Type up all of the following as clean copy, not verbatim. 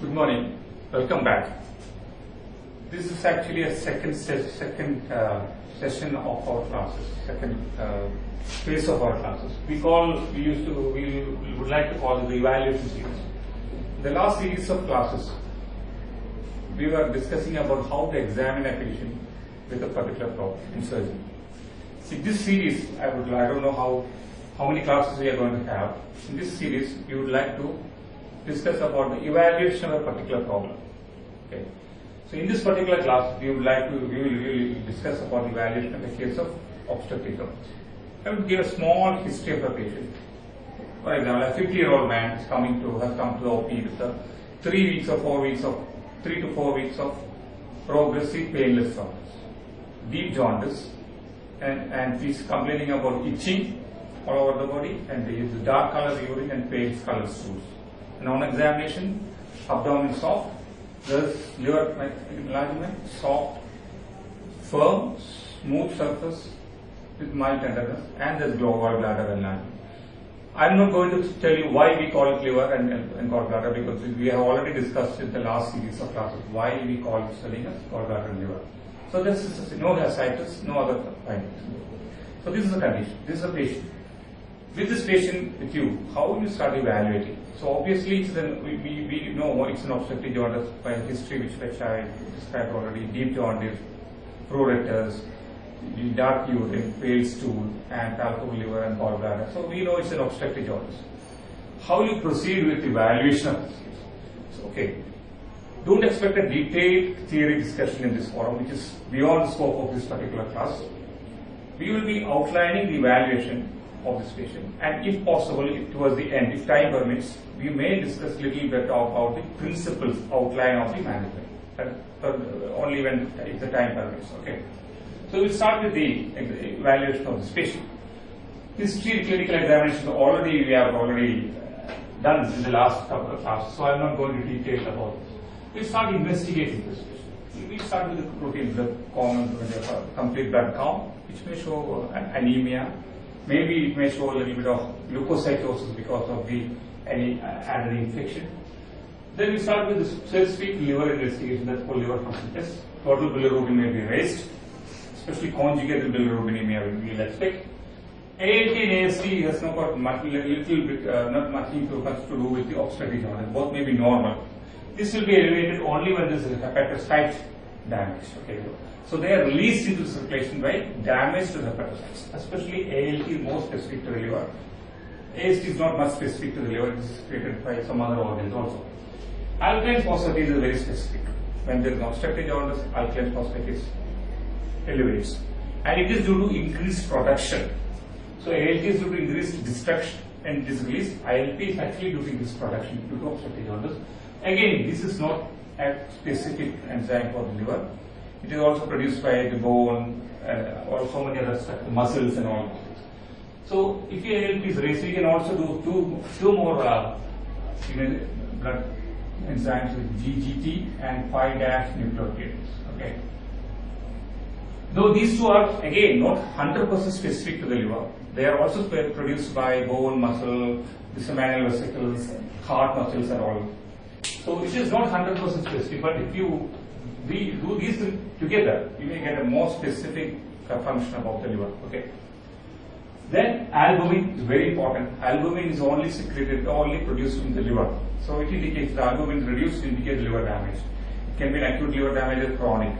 Good morning. Welcome back. This is actually a second session of our classes, second phase of our classes. We would like to call it the evaluation series. The last series of classes, we were discussing about how to examine a patient with a particular problem in surgery. See, this series, I don't know how many classes we are going to have. In this series, we would like to discuss about the evaluation of a particular problem. Okay. So in this particular class, we will discuss about the evaluation of the case of obstructive jaundice. I will give a small history of a patient. For example, a 50-year-old man has come to the OP with 3 to 4 weeks of progressive painless jaundice, deep jaundice, and he's complaining about itching all over the body, and he uses dark colored urine and pale colored stools. And on examination, abdomen soft, there's liver enlargement, soft, firm, smooth surface with mild tenderness, and there's gallbladder enlargement. I'm not going to tell you why we call it liver and gallbladder, because we have already discussed in the last series of classes why we call it swelling as gallbladder and liver. So this is no ascites, no other findings. So this is a condition. This is a patient. With this patient with you, how will you start evaluating? So obviously, we know it's an obstructive jaundice by history, which I described already. Deep jaundice, pruritus, dark urine, pale stool, and palpable liver and gallbladder. So we know it's an obstructive jaundice. How will you proceed with evaluation of this case? So, okay, don't expect a detailed theory discussion in this forum, which is beyond the scope of this particular class. We will be outlining the evaluation of this patient, and if possible, towards the end, if time permits, we may discuss a little bit about the principles outline of the management, only when if the time permits. Okay. So we'll start with the evaluation of this patient. History, clinical examination, we have already done this in the last couple of classes, so I'm not going to detail about this. We'll start investigating this patient. We'll start with the routine, the common complete blood count, which may show anemia. Maybe it may show a little bit of leukocytosis because of any added infection. Then we start with the specific liver investigation, that's called liver function test. Total bilirubin may be raised, especially conjugated bilirubinemia we will expect. ALT and AST has not got not much to do with the obstructive jaundice. Both may be normal. This will be elevated only when there is hepatocyte damage. Okay. So they are released into circulation by damage to the hepatocytes. Especially ALT is more specific to the liver. AST is not much specific to the liver, it is created by some other organs also. Alkaline phosphatase is very specific. When there is obstructive jaundice, alkaline phosphatase elevates. And it is due to increased production. So ALT is due to increased destruction and this release. ILP is actually due to increased production due to obstructive jaundice. Again, this is not a specific enzyme for the liver. It is also produced by the bone, or so many other muscles and all. So if your ALP is raised, you can also do two more blood enzymes with GGT and 5-nucleotides. Okay. Though these two are again not 100% specific to the liver, they are also produced by bone, muscle, the seminal vesicles, heart muscles and all. So it is not 100% specific, but if you do these together, you may get a more specific function about the liver. Okay. Then albumin is very important. Albumin is only produced in the liver. So it indicates the albumin is reduced to indicate liver damage. It can be an acute liver damage or chronic.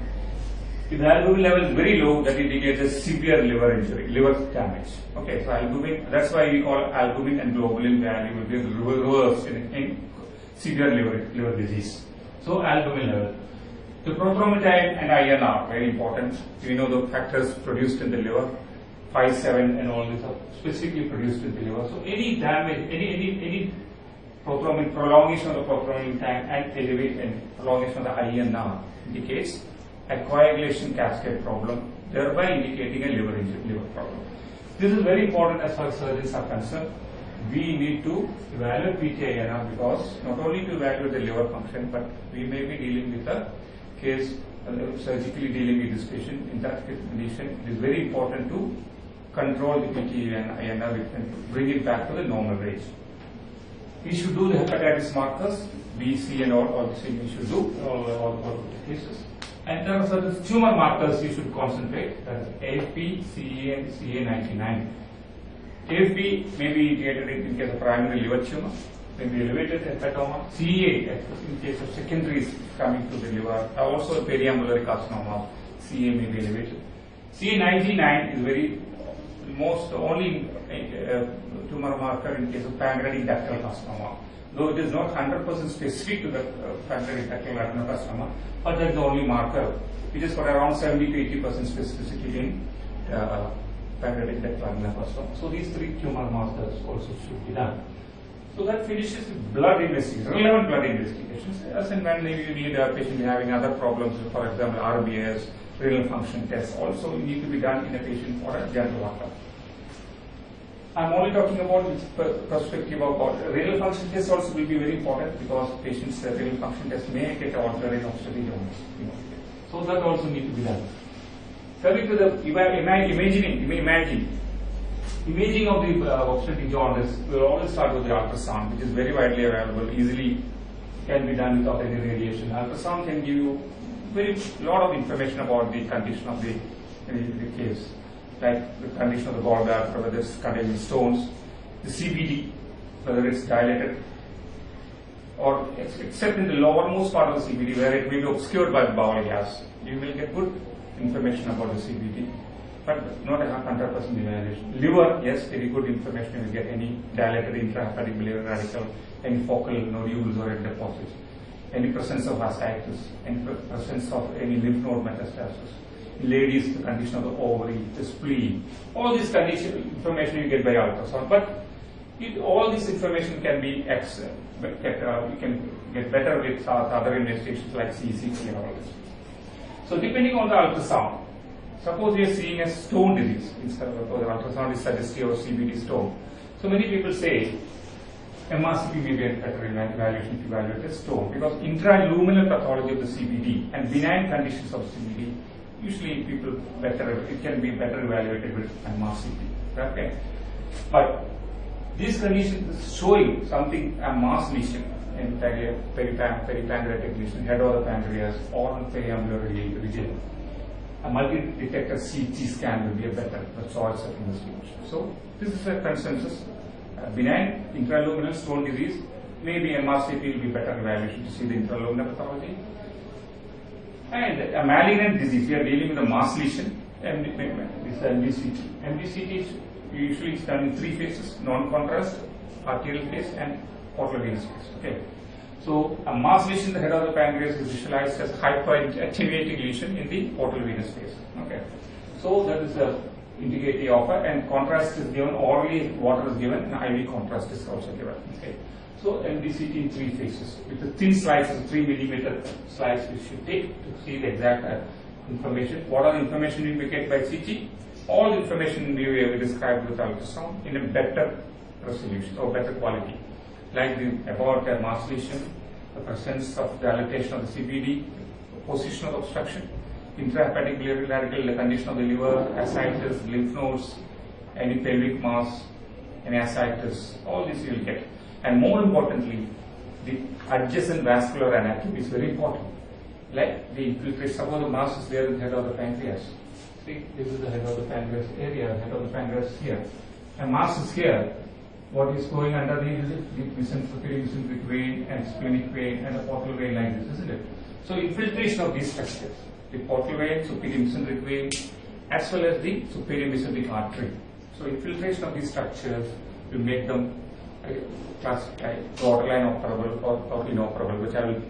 If the albumin level is very low, that indicates a severe liver injury, liver damage. Okay, so albumin, that's why we call albumin and globulin value will be reversed in severe liver disease. So albumin level. The prothrombin and INR, very important. We know the factors produced in the liver, 5, 7 and all these are specifically produced in the liver. So any damage, any prolongation of the prothrombin time and prolongation of the INR indicates a coagulation cascade problem, thereby indicating a liver problem. This is very important as far as surgeons are concerned. We need to evaluate PT-INR because not only to evaluate the liver function, but we may be dealing with a case, surgically dealing with this patient. In that condition, it is very important to control the PT-INR and bring it back to the normal range. We should do the hepatitis markers, B, C, and all the same we should do, all the cases. And there are certain tumor markers you should concentrate, that is AFP, CA, and CA99. AFP may be indicated in case of primary liver tumor, may be elevated hepatoma. CA, in case of secondaries coming to the liver, also periambulary carcinoma, CA may be elevated. CA99 is very only tumor marker in case of pancreatic ductal carcinoma, though it is not 100% specific to the pancreatic ductal adenocarcinoma, but that is the only marker which is for around 70 to 80% specificity in pancreatic ductal adenocarcinoma. So these three tumor markers also should be done. So that finishes blood investigation, relevant blood investigations. As and when you need a patient having other problems, for example, RBS, renal function tests, also need to be done in a patient for a general workup. I'm only talking about this perspective about renal function tests also will be very important because patients' renal function tests may get altered in obstetric journals. So that also need to be done. Coming to the imaging of the obstetric jaundice, we will always start with the ultrasound, which is very widely available, easily can be done without any radiation. Ultrasound can give you very lot of information about the condition of the case, like the condition of the gallbladder, whether it's containing stones, the CBD, whether it's dilated, or except in the lowermost part of the CBD where it may be obscured by the bowel gas, you will get good information about the CBD, but not a 100% evaluation. Liver, yes, very good information. You will get any dilated intrahepatic biliary radical, any focal nodules or deposits, any presence of ascites, any presence of any lymph node metastasis. In ladies, the condition of the ovary, the spleen, all this condition information you get by ultrasound. But all this information can be you can get better with other investigations like CCT and all this. So depending on the ultrasound, suppose we are seeing a stone disease, instead of the ultrasound is suggestive of CBD stone. So many people say MRCP may be a better evaluation to evaluate a stone because intraluminal pathology of the CBD and benign conditions of CBD, usually it can be better evaluated with MRCP. Okay? But these conditions is showing something, a mass lesion in peripancreatic lesion, head of the pancreas, or on periambulary region. A multi-detector CT scan will be a better choice of investigation. So this is a consensus. Benign intraluminal stone disease, maybe MRCP will be better evaluation to see the intraluminal pathology. And a malignant disease, we are dealing with a mass lesion, this MDCT. MDCT usually is done in three phases: non-contrast, arterial phase, and portal venous phase. Okay. So a mass lesion in the head of the pancreas is visualized as hyper-attenuating lesion in the portal venous phase. Okay. So that is the indicative of it, and contrast is given orally, water is given, and IV contrast is also given. Okay. So MDCT in three phases with the thin slices, 3 millimeter slice, we should take to see the exact information. What are the information we get by CT? All the information we will describe with ultrasound in a better resolution or better quality, like about the mass lesion, the presence of dilatation of the CBD, position of obstruction, intrahepatic biliary radical, the condition of the liver, ascites, lymph nodes, any pelvic mass, any ascites, all this you will get. And more importantly, the adjacent vascular anatomy is very important. Like the infiltration, suppose the mass is there in the head of the pancreas. See, this is the head of the pancreas area, head of the pancreas here. And mass is here. What is going underneath is it? The mesenteric vein and splenic vein and the portal vein like this, isn't it? So infiltration of these structures, the portal vein, superior mesenteric vein, as well as the superior mesenteric artery. So infiltration of these structures will make them classified borderline operable or inoperable, which I will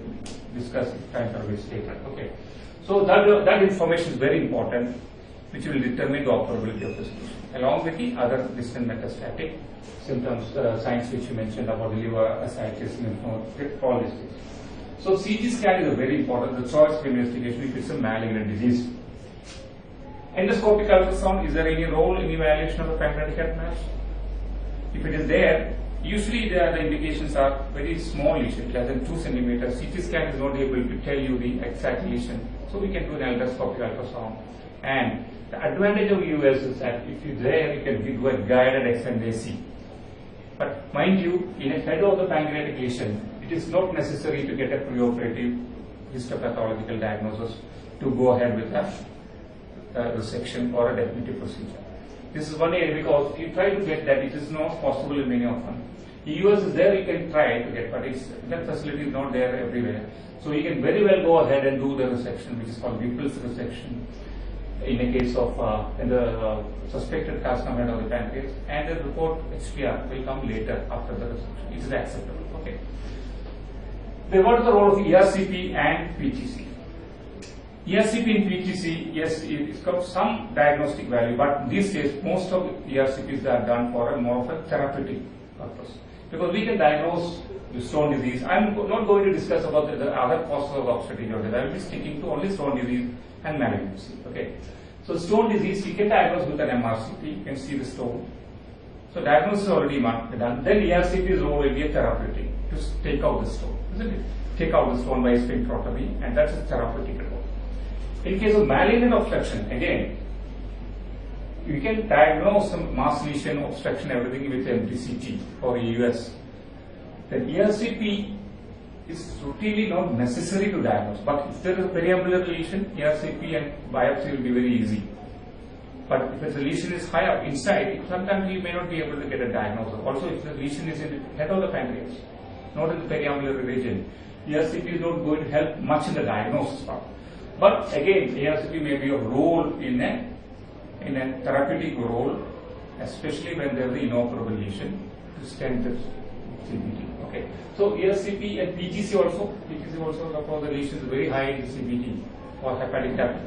discuss if time permits later. Okay. So that information is very important, which will determine the operability of the solution, along with the other distant metastatic symptoms, signs which you mentioned about the liver, ascites, lymph node, all these things. So CT scan is a very important, the choice for investigation if it's a malignant disease. Endoscopic ultrasound, is there any role in evaluation of the pancreatic head mass? If it is there, usually the indications are very small lesion, less than 2 centimeters. CT scan is not able to tell you the exact lesion, so we can do an endoscopic ultrasound. And the advantage of US is that if you're there, you can do a guided XNAC. But mind you, in a head of the pancreatic lesion, it is not necessary to get a preoperative histopathological diagnosis to go ahead with a resection or a definitive procedure. This is one area because you try to get that, it is not possible in many of them. In US is there, you can try to get, but that facility is not there everywhere. So you can very well go ahead and do the resection, which is called Whipple's resection, in a case of in the suspected carcinoma of the pancreas, and the report HPR will come later after the resection. It is acceptable. Okay. Then what is the role of ERCP and PTC? ERCP and PTC, yes, it's got some diagnostic value, but these days most of the ERCPs are done for a more of a therapeutic purpose. Because we can diagnose the stone disease. I'm not going to discuss about the other causes of obstetric disorder. I will be sticking to only stone disease and malignancy. Okay. So stone disease, you can diagnose with an MRCP. You can see the stone. So diagnosis is already done. Then ERCP's role will be a therapeutic to take out the stone, isn't it? Take out the stone by sphincterotomy, and that's a therapeutic role. In case of malignant obstruction, again, you can diagnose some mass lesion, obstruction, everything with MTCT or EUS. Then ERCP is routinely not necessary to diagnose, but if there is a periambular lesion, ERCP and biopsy will be very easy. But if the lesion is high up inside, sometimes you may not be able to get a diagnosis. Also, if the lesion is in the head of the pancreas, not in the periambular region, ERCP is not going to help much in the diagnosis part. But again, ERCP may be a role in a therapeutic role, especially when there is an inoperable lesion to stent the CBT. Okay. So ERCP and PTC also, for the lesion is very high in the CBT or hepatic depth.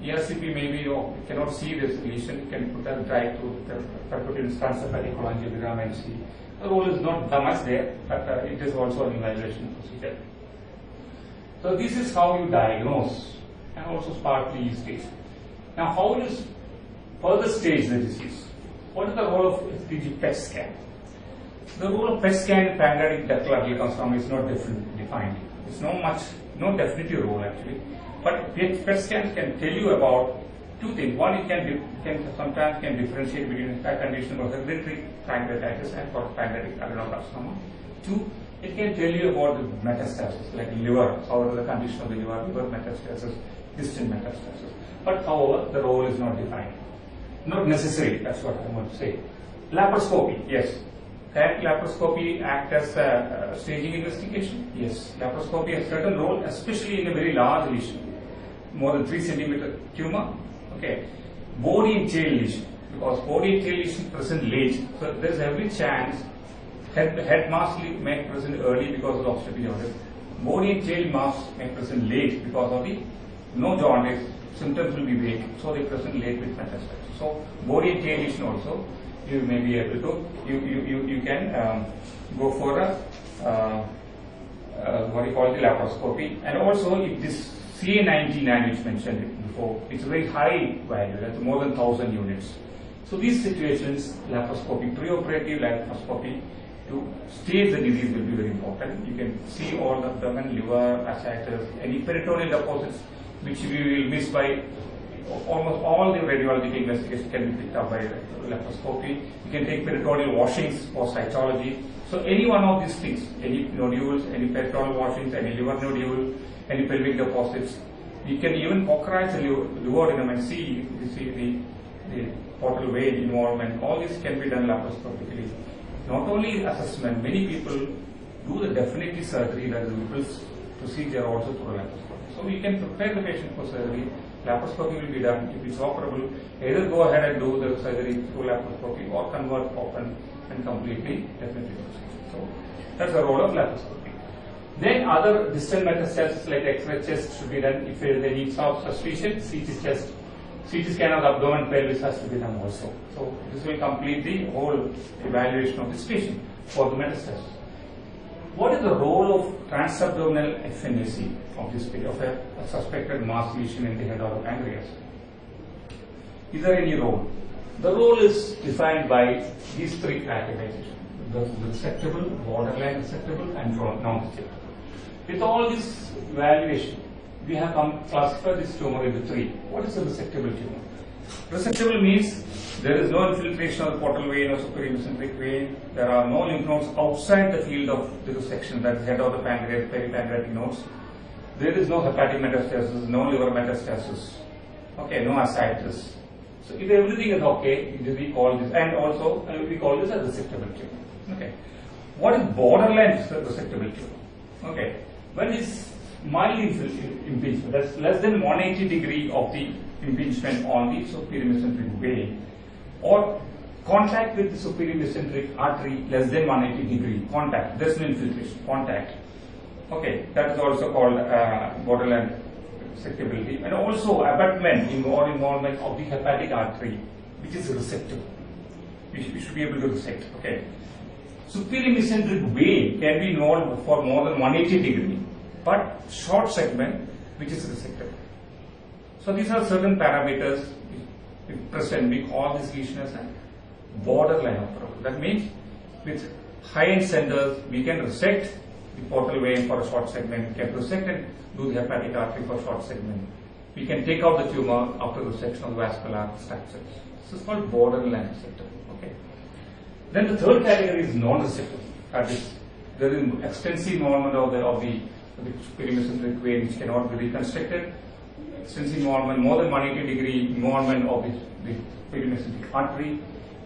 ERCP maybe you cannot see this lesion, you can put a dry to the percutaneous transhepatic angiogram and see. The role is not that much there, but it is also an evaluation procedure. So this is how you diagnose and also partly stage. Now how is further stage the disease? What is the role of FDG PET scan? The role of PET scan in pancreatic ductal adenocarcinoma is not defined. It's no definitive role actually. But PET scans can tell you about two things. One, it sometimes differentiate between a condition of hereditary pancreatitis and for pancreatic adenocarcinoma. Two, it can tell you about the metastasis, like liver, how is the condition of the liver metastasis, distant metastasis. But however, the role is not defined. Not necessary, that's what I want to say. Laparoscopy, yes. Can laparoscopy act as a staging investigation? Yes. Laparoscopy has a certain role, especially in a very large lesion, more than 3 centimeter tumor. Okay. Body and tail lesion, because body and tail lesion present late, so there is every chance head mass may present early because of the obstetric disorder. Body and tail mass may present late because of the no jaundice. Symptoms will be vague, so they present late with metastasis. So body and tail lesion also, you may be able to, you can go for a what you call the laparoscopy. And also if this CA19 which mentioned before, it's a very high value, that's more than 1,000 units. So these situations, laparoscopy, preoperative laparoscopy to stage the disease will be very important. You can see all the abdomen, liver, ascites, any peritoneal deposits which we will miss by almost all the radiological investigation can be picked up by laparoscopy. You can take peritoneal washings for cytology. So any one of these things, any nodules, any peritoneal washings, any liver nodule, any pelvic deposits, you can even focalize the duodenum and see the portal vein involvement. All this can be done laparoscopically. Not only assessment, many people do the definitive surgery, that is the Whipple's procedure also through laparoscopy. So we can prepare the patient for surgery. Laparoscopy will be done. If it's operable, either go ahead and do the surgery through laparoscopy or convert open and completely definitive procedure. So that's the role of laparoscopy. Then other distal metastasis like X-ray chest should be done. If there is any suspicion, CT chest, CT scan of the abdomen, pelvis has to be done also. So this will complete the whole evaluation of this patient for the metastasis. What is the role of transabdominal FNAC of this patient, of a suspected mass lesion in the head or the pancreas? Is there any role? The role is defined by these three categorizations: the resectable, borderline resectable, and non-resectable. With all this evaluation, we have classified this tumor into three. What is a resectable tumor? Resectable means there is no infiltration of the portal vein or superior mesenteric vein. There are no lymph nodes outside the field of the resection, that is head of the pancreas, peripancreatic nodes. There is no hepatic metastasis, no liver metastasis. Okay, no ascites. So if everything is okay, we call this, and also we call this a resectable tumor. Okay. What is borderline resectable tumor? Okay. When it's mild impingement, that's less than 180 degree of the impingement on the superior mesenteric vein, or contact with the superior mesenteric artery less than 180 degree contact, there's no infiltration, contact. Okay, that is also called borderline resectability, and also abutment or involvement of the hepatic artery, which is resectable. We should be able to resect. Okay, superior mesenteric vein can be involved for more than 180 degree, but short segment which is resectable. So these are certain parameters present. We call this lesion as a borderline of problem. That means with high-end centers we can resect the portal vein for a short segment, we can resect and do the hepatic artery for a short segment. We can take out the tumor after resection of vascular structures. This is called borderline resectable. Okay. Then the third category is non-resectable. That is, there is extensive involvement of the superior mesenteric vein which cannot be reconstructed. Extensive involvement, more than 180 degree involvement of the superior mesenteric artery,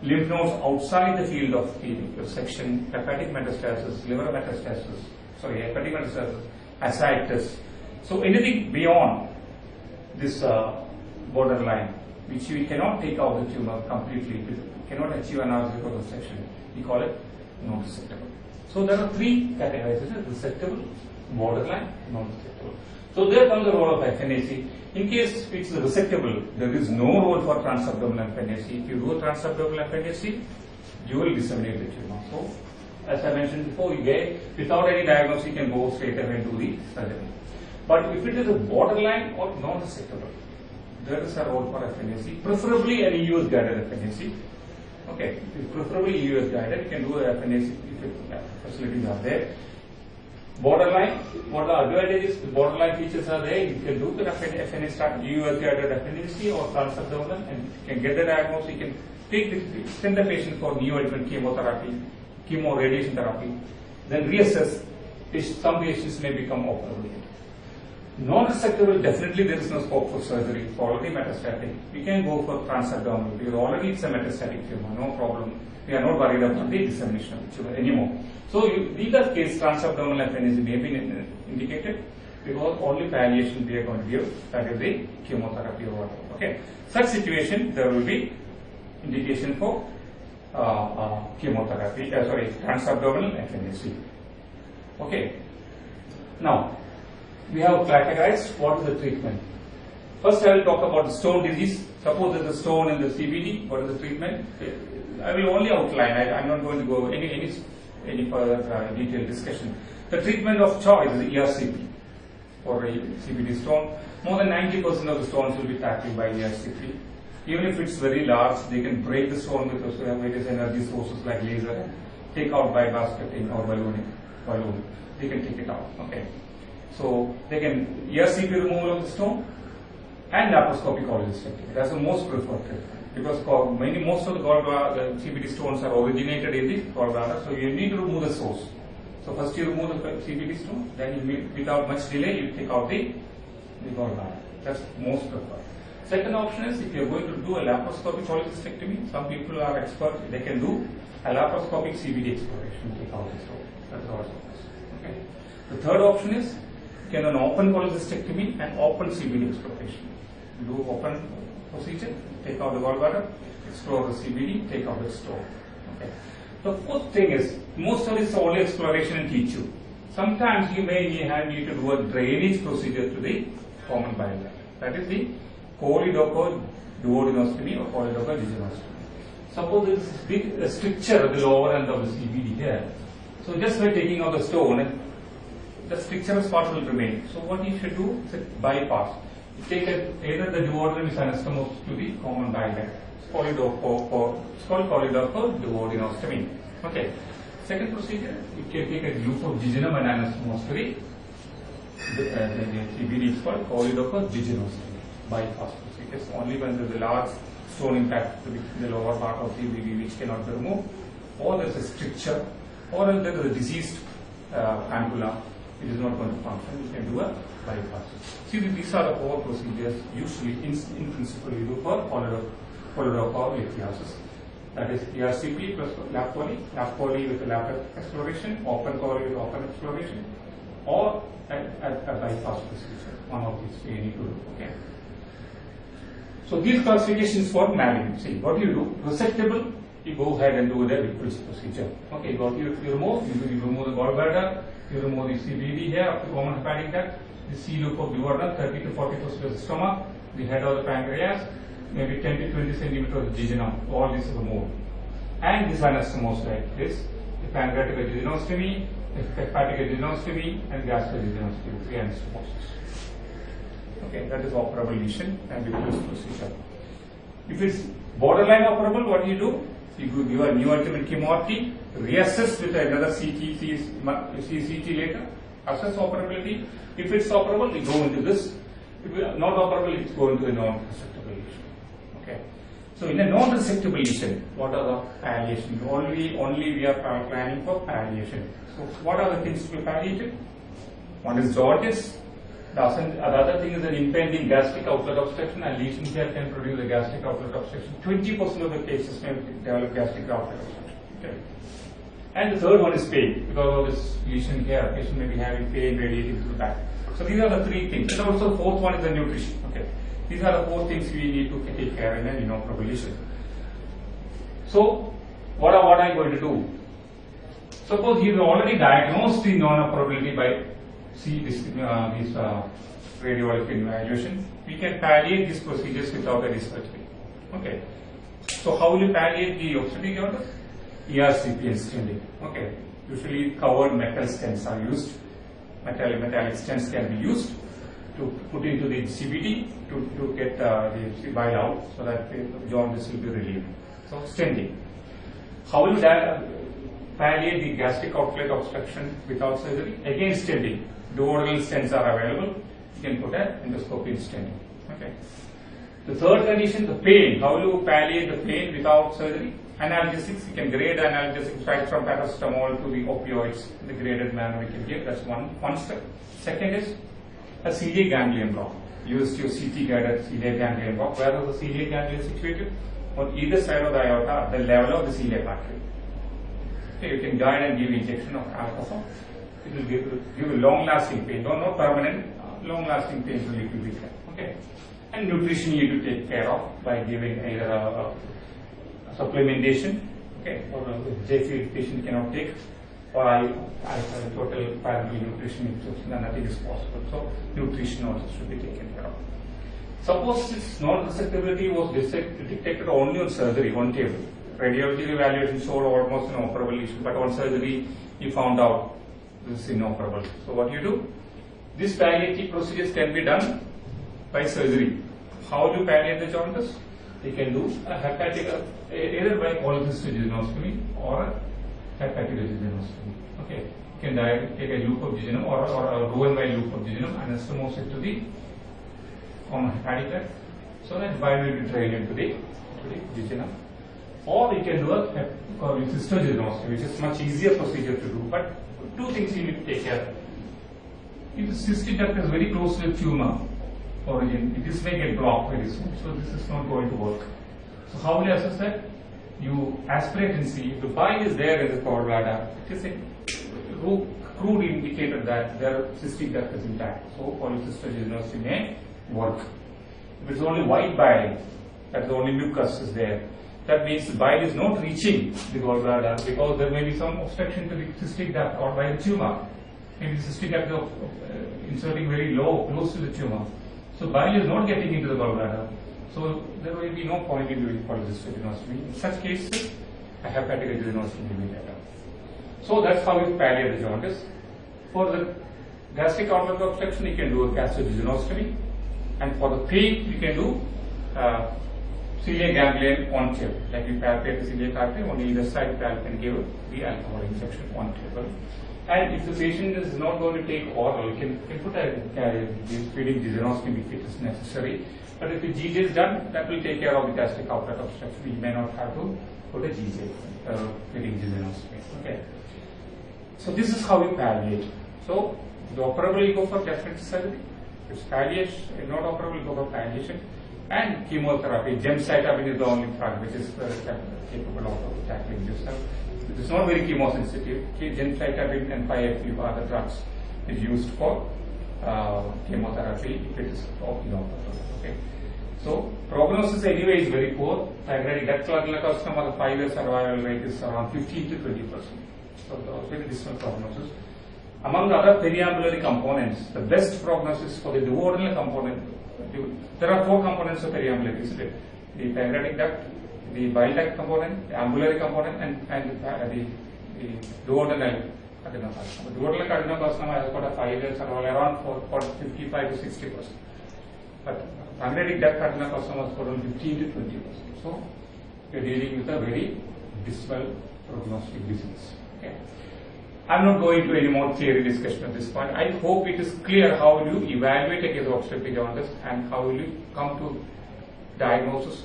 lymph nodes outside the field of the resection, hepatic metastasis, liver metastasis, hepatic metastasis, ascites. So anything beyond this borderline, which we cannot take out the tumor completely, we cannot achieve an arterial resection, we call it non-resectable. So there are three categories: resectable, borderline, non-resectable. So there comes the role of FNAC. In case it's resectable, there is no role for transabdominal FNAC. If you do a transabdominal FNAC, you will disseminate the tumor. So, as I mentioned before, without any diagnosis, you can go straight away to the surgery. But if it is a borderline or non-resectable, there is a role for FNAC, preferably an EUS guided FNAC. Okay, preferably EUS guided, you can do a FNAC if facilities are there. Borderline, what the advantages, the borderline features are there. You can do the FNAC, start EUS guided FNAC or transabdominal, and you can get the diagnosis. You can send the patient for neoadjuvant chemotherapy, chemo radiation therapy, then reassess. Some patients may become operable. Non-resectable, definitely there is no scope for surgery. It's already metastatic. We can go for transabdominal because already it's a metastatic tumor, no problem. We are not worried about the dissemination of the tumor anymore. So in that case, transabdominal FNAC may be indicated because only palliation we are going to give, that is the chemotherapy or whatever. Okay. Such situation, there will be indication for chemotherapy, transabdominal FNAC. Okay. Now, we have categorized what is the treatment. First, I will talk about the stone disease. Suppose there is a stone in the CBD. What is the treatment? I will only outline. I am not going to go any further detailed discussion. The treatment of choice is ERCP for a CBD stone. More than 90% of the stones will be tackled by ERCP. Even if it's very large, they can break the stone with various energy sources like laser, take out by basketing or balloon. They can take it out. Okay. So they can ERCP removal of the stone and laparoscopic cholecystectomy. That's the most preferred treatment because most of the gallbladder, the CBD stones are originated in the gallbladder. So you need to remove the source. So first you remove the CBD stone, then you, without much delay, you take out the gallbladder. That's most preferred. Second option is if you are going to do a laparoscopic cholecystectomy. Some people are experts; they can do a laparoscopic CBD exploration, take out the stone. That is also possible. Okay. The third option is you can do an open cholecystectomy and open CBD exploration. You do open procedure, take out the gallbladder, explore the CBD, take out the stone. Okay. The fourth thing is, most of this is only exploration in tissue. Sometimes you may need to do a drainage procedure to the common bile duct. That is the choledochor duodenostomy or choledochor jejunectomy. Suppose there is a big stricture at the lower end of the CBD here. So just by taking out the stone, the stricturous part will remain. So what you should do is a bypass. You take either the duodenum is anastomosed to the common bile duct. It's called choledochor duodenostomy. Okay. Second procedure, you can take a loop of jejunum and anastomose to the CBD is called choledochor jejunectomy. bypass procedures. Only when there is a large stone impact to the lower part of the BB which cannot be removed, or there is a stricture, or else there is a diseased ampulla which is not going to function, you can do a bypass. See, these are the 4 procedures usually in principle you do for lithiasis. That is ERCP plus lap poly with a lap exploration, open poly with open exploration, or a bypass procedure. One of these we need to do. Okay. So these classifications for malignancy. What do you do? Resectable, you go ahead and do the Whipple procedure. Okay, you remove the gallbladder, you remove the CBD here of the common hepatic duct, the C loop of duodenum, 30 to 40% of the stomach, the head of the pancreas, maybe 10 to 20 centimeters of the jejunum. All these are removed. And this anastomose like this: the pancreatic jejunostomy, the hepatic jejunostomy, and gastric jejunostomy. 3 anastomoses. Okay, that is operable lesion and Whipple's procedure. If it's borderline operable, what do? You give a neoadjuvant chemotherapy, reassess with another CT later, assess operability. If it's operable, we go into this. If it's not operable, it's go into a non-resectable lesion. Okay. So in a non-resectable lesion, what are the palliation? Only we are planning for palliation. So what are the things to be palliated? One is jaundice. The other thing is an impending gastric outlet obstruction, and lesion here can produce a gastric outlet obstruction. 20% of the cases may develop gastric outlet obstruction. Okay. And the third one is pain. Because of this lesion here, patient may be having pain radiating to the back. So these are the 3 things. And also the 4th one is the nutrition. Okay. These are the 4 things we need to take care in an inoperable lesion. So what am I going to do? Suppose he is already diagnosed the non-operability by this radiological evaluation. We can palliate these procedures without any surgery. Okay. So how will you palliate the obstetric jaundice? ERCP and stenting. Okay. Usually covered metal stents are used. Metallic stents can be used to put into the CBD to get the bile out so that the jaundice will be relieved. So stenting. How will you palliate the gastric outlet obstruction without surgery? Again, stenting. Duodenal stents are available. You can put an endoscopy in stenting. Okay. The third condition, the pain. How will you palliate the pain without surgery? Analgesics. You can grade analgesics right from paracetamol to the opioids in the graded manner we can give. That's one step. Second is a celiac ganglion block. Use your CT guided celiac ganglion block. Where is the celiac ganglion situated? On either side of the aorta at the level of the celiac artery. Okay, you can guide and give injection of alcohol. It will give a long-lasting pain, not permanent, long-lasting pain relief will be there. Okay, and nutrition you need to take care of by giving either a supplementation, okay, or J-feed patient cannot take, or I total parenteral nutrition instruction, and nothing is possible. So nutrition also should be taken care of. Suppose this non-resectability was detected only on surgery, on table. Radiology evaluation showed almost an operable lesion, but on surgery you found out this is inoperable. So what do? These palliative procedures can be done by surgery. How do you palliate the jaundice? You can do a hepatic, either by cholecystectomy or a hepatic jejunostomy. Okay, you can take a loop of jejunum or a Roux-en-Y loop of jejunum, anastomose it to the common hepatic duct, so that bile will be drained into the jejunum. Or you can do a cholecystectomy, which is much easier procedure to do. But 2 things you need to take care of. If the cystic duct is very close to the tumor origin, this may get blocked very soon. So this is not going to work. So how will you assess that? You aspirate and see if the bile is there in the gallbladder. It is a crude indicator that their cystic duct is intact. So cholecystectomy may work. If it's only white bile, that the only mucus is there, that means the bile is not reaching the gallbladder because there may be some obstruction to the cystic duct or by the tumor. Maybe the cystic duct is inserting very low, close to the tumor. So bile is not getting into the gallbladder. So there will be no point in doing cholecystectomy. In such cases, a hepatic jejunostomy will be better. So that's how you palliate the jaundice. For the gastric outlet obstruction, you can do a gastric jejunostomy, and for the pain, you can do celiac ganglion on table. Like you palpate the celiac artery, on either side, you can give the alcohol injection on table. And if the patient is not going to take oral, you can put a feeding dysgenostomy if it is necessary. But if the GJ is done, that will take care of the gastric outlet obstruction. You may not have to put a GJ, feeding dysgenostomy. Okay. So this is how you palliate. So the operable, you go for definite surgery. If it's palliation, not operable, you go for palliation. And chemotherapy. Gemcitabine is the only drug which is capable of tackling this stuff. It is not very chemosensitive. Gemcitabine and 5-FU are the drugs is used for chemotherapy if it is inoperable. Okay. So prognosis anyway is very poor. Pancreatic duct carcinoma, the 5-year survival rate is around 15 to 20%. So very dismal prognosis. Among the other periambulatory components, the best prognosis for the duodenal component. There are 4 components of periambulatory, isn't it? The pancreatic duct, the bile duct component, the ambulatory component, and the duodenal adenocarcinoma. The duodenal adenocarcinoma has got a 5-year survival around 55 to 60%. But pancreatic duct adenocarcinoma has got only 15 to 20%. So we are dealing with a very dismal prognostic disease. Okay. I'm not going to any more theory discussion at this point. I hope it is clear how you evaluate a case of obstructive jaundice and how will you come to diagnosis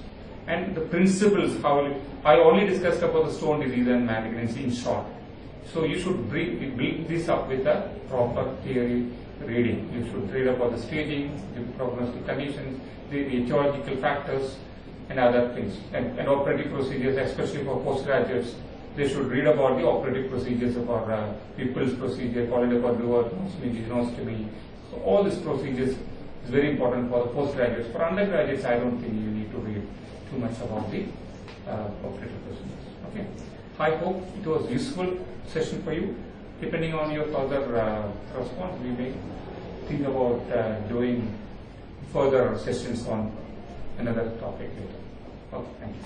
and the principles. I only discussed about the stone disease and malignancy in short. So you should build this up with a proper theory reading. You should read about the staging, the prognostic conditions, the etiological factors, and other things, and operative procedures, especially for postgraduates. They should read about the operative procedures for Whipple's procedure, Kollendorfer duodenoscopy. So all these procedures is very important for the postgraduates. For undergraduates, I don't think you need to read too much about the operative procedures. Okay. I hope it was useful session for you. Depending on your further response, we may think about doing further sessions on another topic later. Okay, thank you.